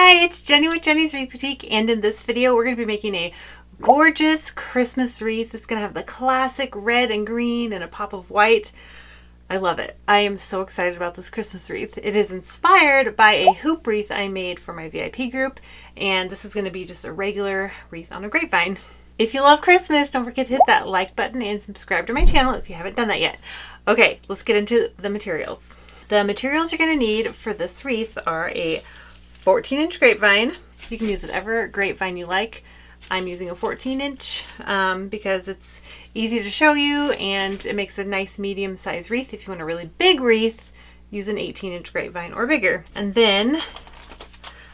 Hi, it's Jenny with Jenny's Wreath Boutique, and in this video we're going to be making a gorgeous Christmas wreath. It's going to have the classic red and green and a pop of white. I love it. I am so excited about this Christmas wreath. It is inspired by a hoop wreath I made for my VIP group, and this is going to be just a regular wreath on a grapevine. If you love Christmas, don't forget to hit that like button and subscribe to my channel if you haven't done that yet. Okay, let's get into the materials. The materials you're going to need for this wreath are a 14-inch grapevine. You can use whatever grapevine you like. I'm using a 14-inch because it's easy to show you and it makes a nice medium-sized wreath. If you want a really big wreath, use an 18-inch grapevine or bigger. And then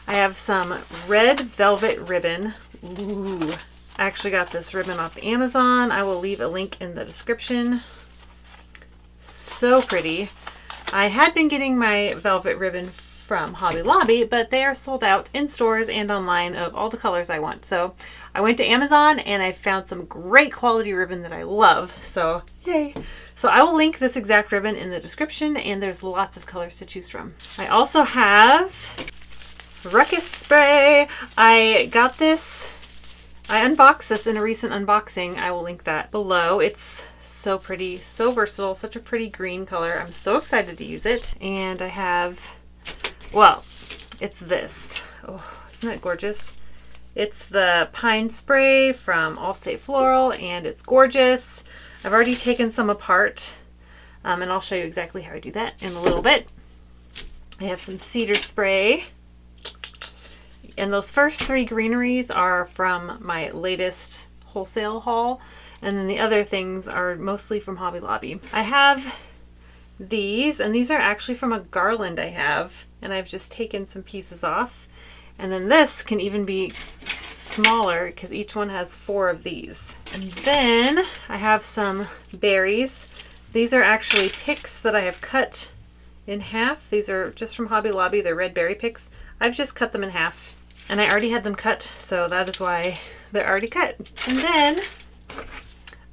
I have some red velvet ribbon. Ooh, I actually got this ribbon off Amazon. I will leave a link in the description. So pretty. I had been getting my velvet ribbon from Hobby Lobby, but they are sold out in stores and online of all the colors I want. So I went to Amazon and I found some great quality ribbon that I love. So yay. So I will link this exact ribbon in the description, and there's lots of colors to choose from. I also have Ruckus spray. I got this. I unboxed this in a recent unboxing. I will link that below. It's so pretty, so versatile, such a pretty green color. I'm so excited to use it. And I have, well, it's this. Oh, isn't that gorgeous? It's the pine spray from Allstate Floral, and it's gorgeous. I've already taken some apart, and I'll show you exactly how I do that in a little bit. I have some cedar spray. And those first three greeneries are from my latest wholesale haul. And then the other things are mostly from Hobby Lobby. I have these, and these are actually from a garland I have. And I've just taken some pieces off. And then this can even be smaller because each one has 4 of these. And then I have some berries. These are actually picks that I have cut in half. These are just from Hobby Lobby. They're red berry picks. I've just cut them in half. And I already had them cut, so that is why they're already cut. And then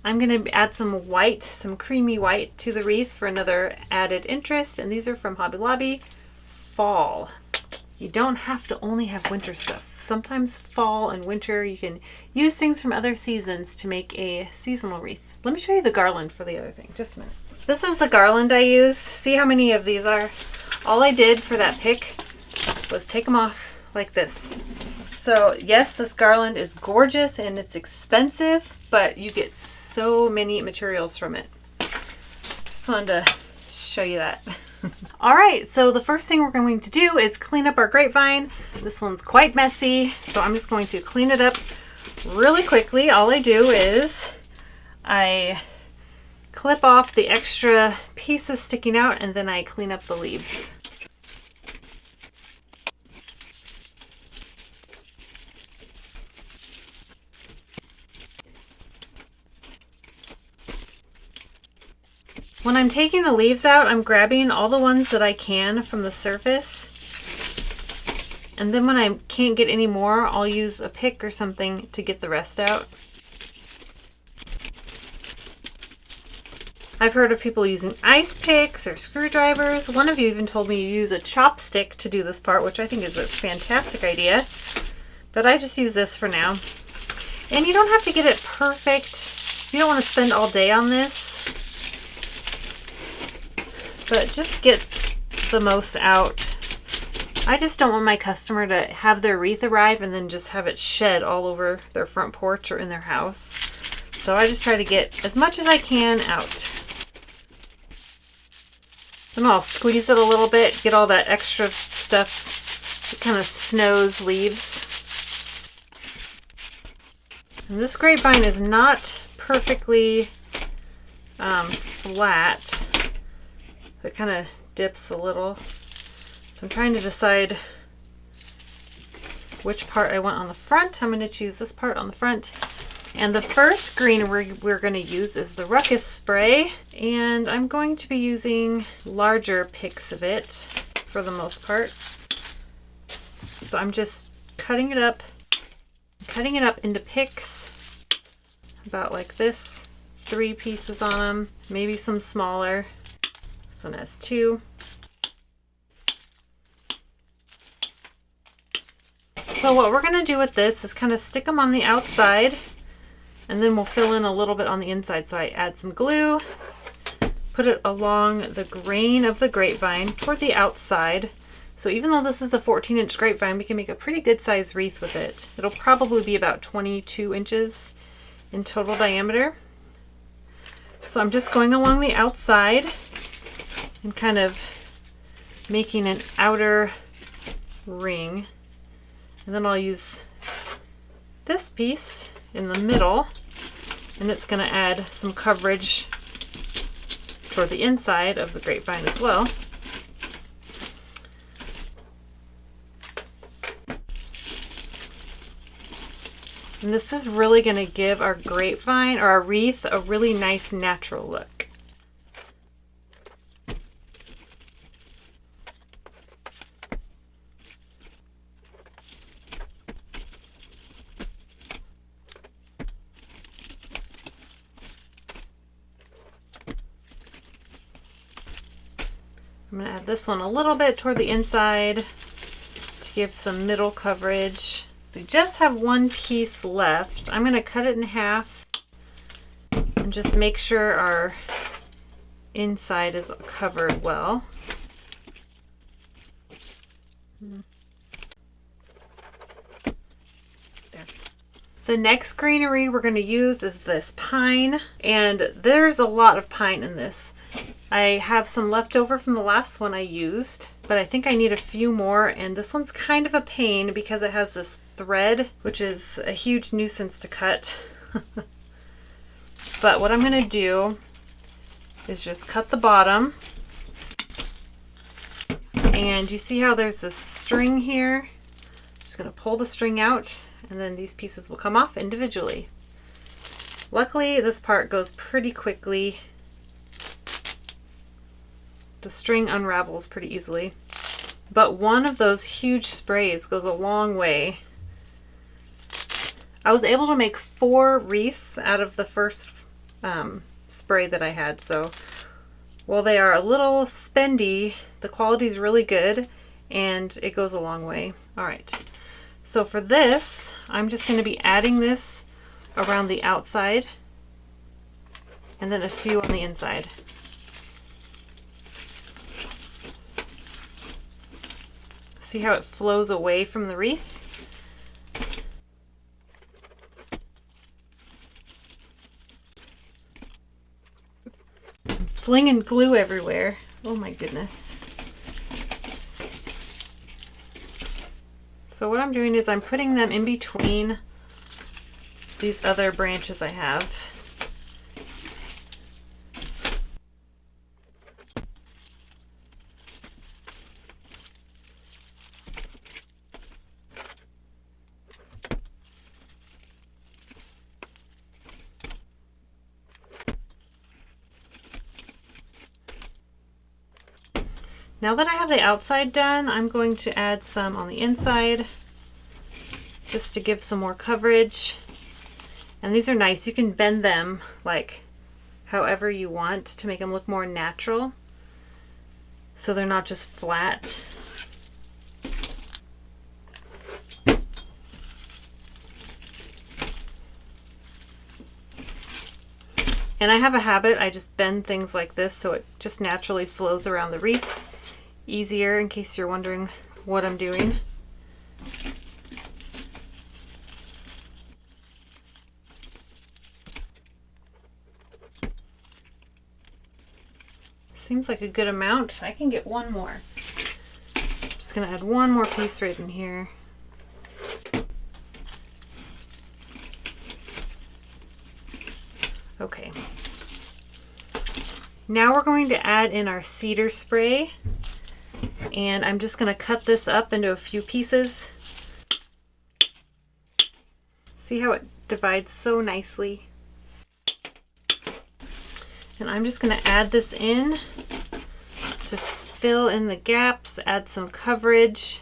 I'm going to add some white, some creamy white to the wreath for another added interest. And these are from Hobby Lobby. Fall. You don't have to only have winter stuff. Sometimes fall and winter, you can use things from other seasons to make a seasonal wreath. Let me show you the garland for the other thing. Just a minute. This is the garland I use. See how many of these are? All I did for that pick was take them off like this. So yes, this garland is gorgeous and it's expensive, but you get so many materials from it. Just wanted to show you that. All right, so the first thing we're going to do is clean up our grapevine. This one's quite messy, so I'm just going to clean it up really quickly. All I do is I clip off the extra pieces sticking out, and then I clean up the leaves. When I'm taking the leaves out, I'm grabbing all the ones that I can from the surface. And then when I can't get any more, I'll use a pick or something to get the rest out. I've heard of people using ice picks or screwdrivers. One of you even told me to use a chopstick to do this part, which I think is a fantastic idea. But I just use this for now. And you don't have to get it perfect. You don't want to spend all day on this. But just get the most out. I just don't want my customer to have their wreath arrive and then just have it shed all over their front porch or in their house. So I just try to get as much as I can out. Then I'll squeeze it a little bit, get all that extra stuff that kind of snows leaves. And this grapevine is not perfectly flat. It kind of dips a little. So I'm trying to decide which part I want on the front. I'm going to choose this part on the front. And the first green we're going to use is the Ruckus spray. And I'm going to be using larger picks of it for the most part. So I'm just cutting it up into picks, about like this. 3 pieces on them, maybe some smaller. This one has 2. So what we're going to do with this is kind of stick them on the outside, and then we'll fill in a little bit on the inside. So I add some glue, put it along the grain of the grapevine toward the outside. So even though this is a 14-inch grapevine, we can make a pretty good size wreath with it. It'll probably be about 22 inches in total diameter. So I'm just going along the outside and kind of making an outer ring. And then I'll use this piece in the middle, and it's going to add some coverage for the inside of the grapevine as well. And this is really going to give our grapevine or our wreath a really nice natural look. I'm going to add this one a little bit toward the inside to give some middle coverage. We just have one piece left. I'm going to cut it in half and just make sure our inside is covered well. There. The next greenery we're going to use is this pine, and there's a lot of pine in this. I have some left over from the last one I used, but I think I need a few more, and this one's kind of a pain because it has this thread, which is a huge nuisance to cut. But what I'm going to do is just cut the bottom, and you see how there's this string here? I'm just going to pull the string out, and then these pieces will come off individually. Luckily, this part goes pretty quickly. The string unravels pretty easily, but one of those huge sprays goes a long way. I was able to make 4 wreaths out of the first spray that I had, so while they are a little spendy, the quality is really good and it goes a long way. All right, so for this, I'm just going to be adding this around the outside and then a few on the inside. See how it flows away from the wreath? I'm flinging glue everywhere. Oh my goodness. So what I'm doing is I'm putting them in between these other branches I have. Now that I have the outside done, I'm going to add some on the inside just to give some more coverage. And these are nice. You can bend them like however you want to make them look more natural, so they're not just flat. And I have a habit, I just bend things like this so it just naturally flows around the wreath easier, in case you're wondering what I'm doing. Seems like a good amount. I can get one more. I'm just gonna add one more piece right in here. Okay. Now we're going to add in our cedar spray, and I'm just going to cut this up into a few pieces. See how it divides so nicely? And I'm just going to add this in to fill in the gaps, add some coverage,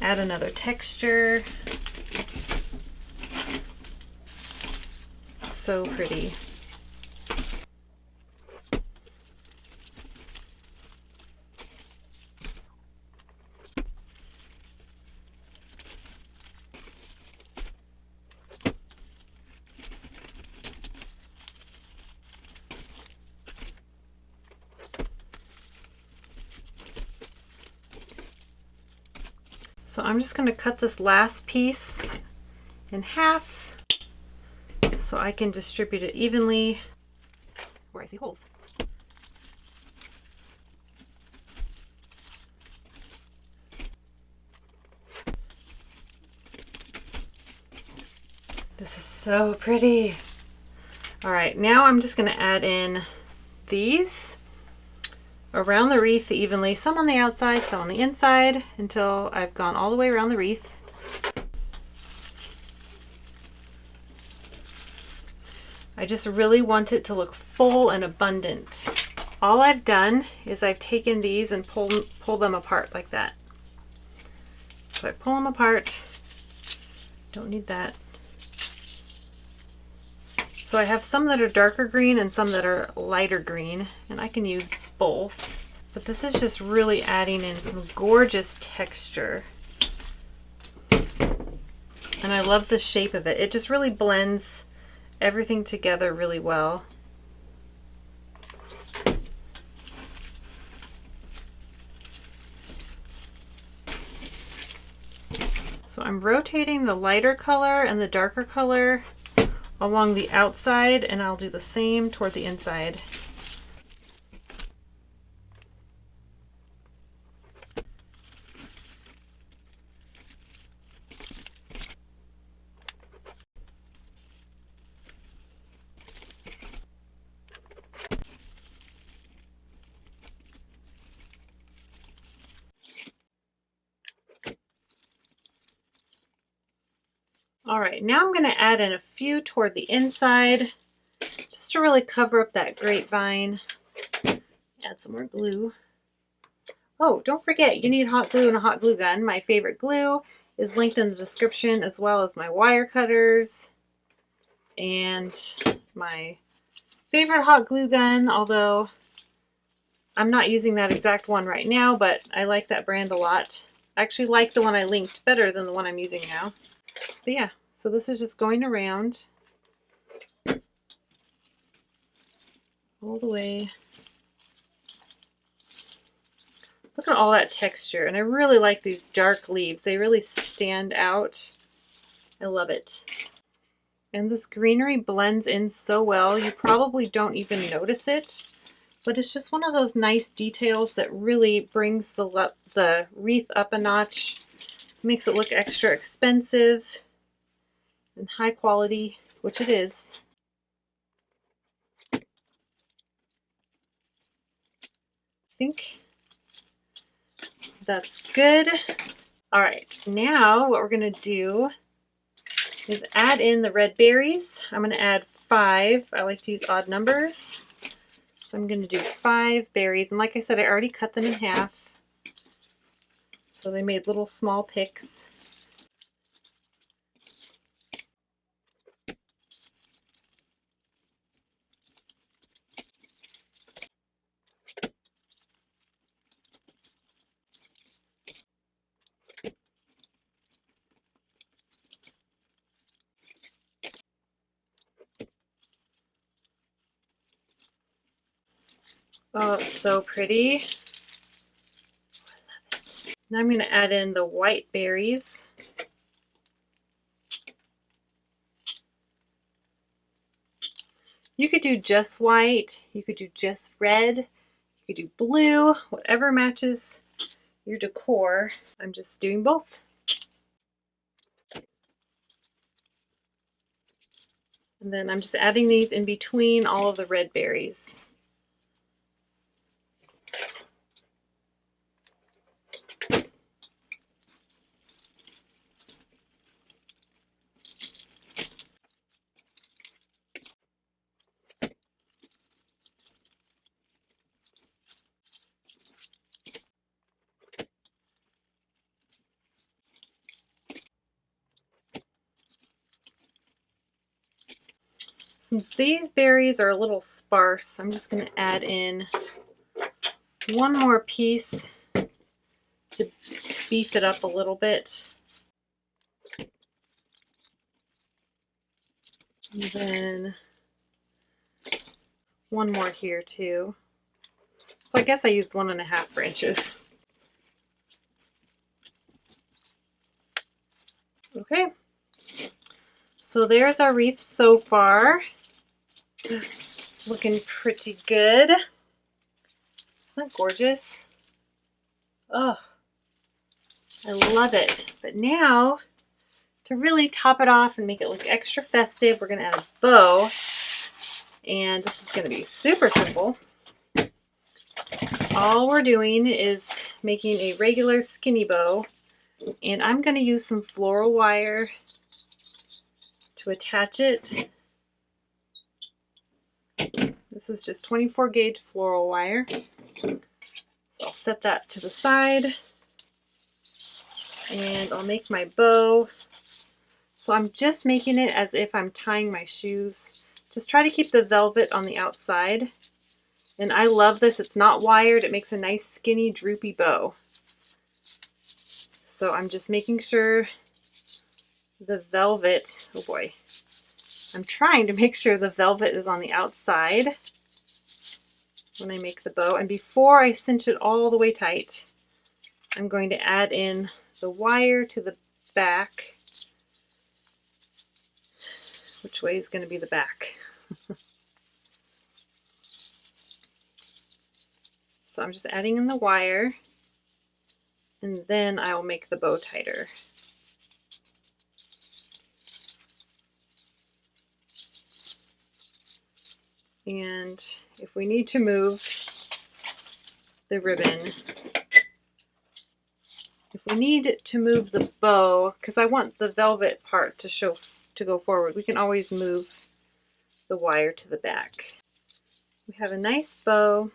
add another texture. So pretty. So I'm just going to cut this last piece in half so I can distribute it evenly where I see holes. This is so pretty. All right, now I'm just going to add in these around the wreath evenly, some on the outside, some on the inside, until I've gone all the way around the wreath. I just really want it to look full and abundant. All I've done is I've taken these and pull them apart like that. So I pull them apart. Don't need that. So I have some that are darker green and some that are lighter green, and I can use both. But this is just really adding in some gorgeous texture. And I love the shape of it. It just really blends everything together really well. So I'm rotating the lighter color and the darker color along the outside, and I'll do the same toward the inside. All right, now I'm going to add in a few toward the inside just to really cover up that grapevine. Add some more glue. Oh, don't forget, you need hot glue and a hot glue gun. My favorite glue is linked in the description, as well as my wire cutters and my favorite hot glue gun, although I'm not using that exact one right now, but I like that brand a lot. I actually like the one I linked better than the one I'm using now. But yeah, so this is just going around all the way. Look at all that texture, and I really like these dark leaves. They really stand out. I love it. And this greenery blends in so well, you probably don't even notice it, but it's just one of those nice details that really brings the wreath up a notch, makes it look extra expensive and high quality, which it is. I think that's good. All right, now what we're gonna do is add in the red berries. I'm gonna add 5. I like to use odd numbers. So I'm gonna do 5 berries. And like I said, I already cut them in half. So they made little small picks. Oh, it's so pretty. Now I'm going to add in the white berries. You could do just white, you could do just red, you could do blue, whatever matches your decor. I'm just doing both. And then I'm just adding these in between all of the red berries. Since these berries are a little sparse, I'm just going to add in one more piece to beef it up a little bit. And then one more here too. So I guess I used 1.5 branches. Okay, so there's our wreath so far. It's looking pretty good. Isn't that gorgeous? Oh, I love it. But now, to really top it off and make it look extra festive, we're going to add a bow. And this is going to be super simple. All we're doing is making a regular skinny bow. And I'm going to use some floral wire to attach it. This is just 24 gauge floral wire. So I'll set that to the side. And I'll make my bow. So I'm just making it as if I'm tying my shoes. Just try to keep the velvet on the outside. And I love this. It's not wired. It makes a nice skinny droopy bow. So I'm just making sure the velvet, oh boy, I'm trying to make sure the velvet is on the outside when I make the bow. And before I cinch it all the way tight, I'm going to add in the wire to the back. Which way is going to be the back? So I'm just adding in the wire, and then I will make the bow tighter. And if we need to move the ribbon, if we need to move the bow, because I want the velvet part to go forward, we can always move the wire to the back. We have a nice bow.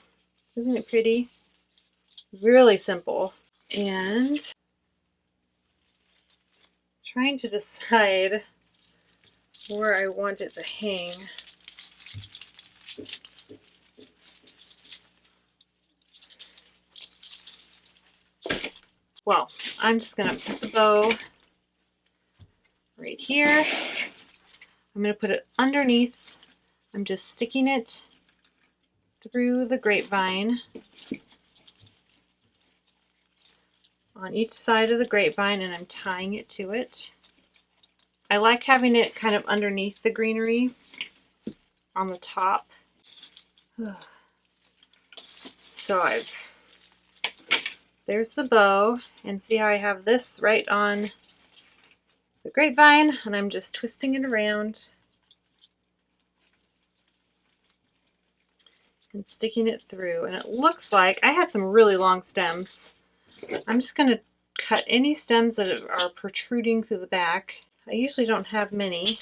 Isn't it pretty? Really simple. And trying to decide where I want it to hang. Well, I'm just going to put the bow right here. I'm going to put it underneath. I'm just sticking it through the grapevine on each side of the grapevine, and I'm tying it to it. I like having it kind of underneath the greenery on the top. So there's the bow, and see how I have this right on the grapevine, and I'm just twisting it around and sticking it through. And it looks like I had some really long stems. I'm just going to cut any stems that are protruding through the back. I usually don't have many,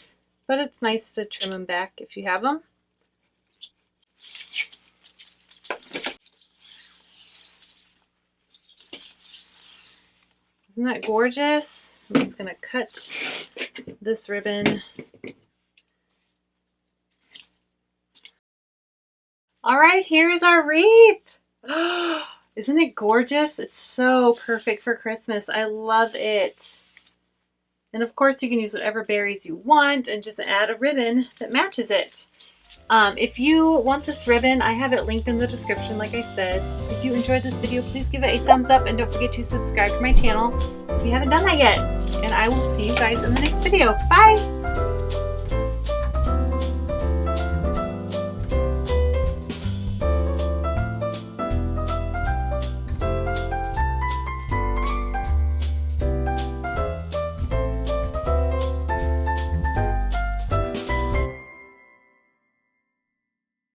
but it's nice to trim them back if you have them. Isn't that gorgeous? I'm just going to cut this ribbon. All right, here's our wreath. Isn't it gorgeous? It's so perfect for Christmas. I love it. And of course, you can use whatever berries you want and just add a ribbon that matches it. If you want this ribbon, I have it linked in the description, like I said. If you enjoyed this video, please give it a thumbs up and don't forget to subscribe to my channel if you haven't done that yet. And I will see you guys in the next video. Bye!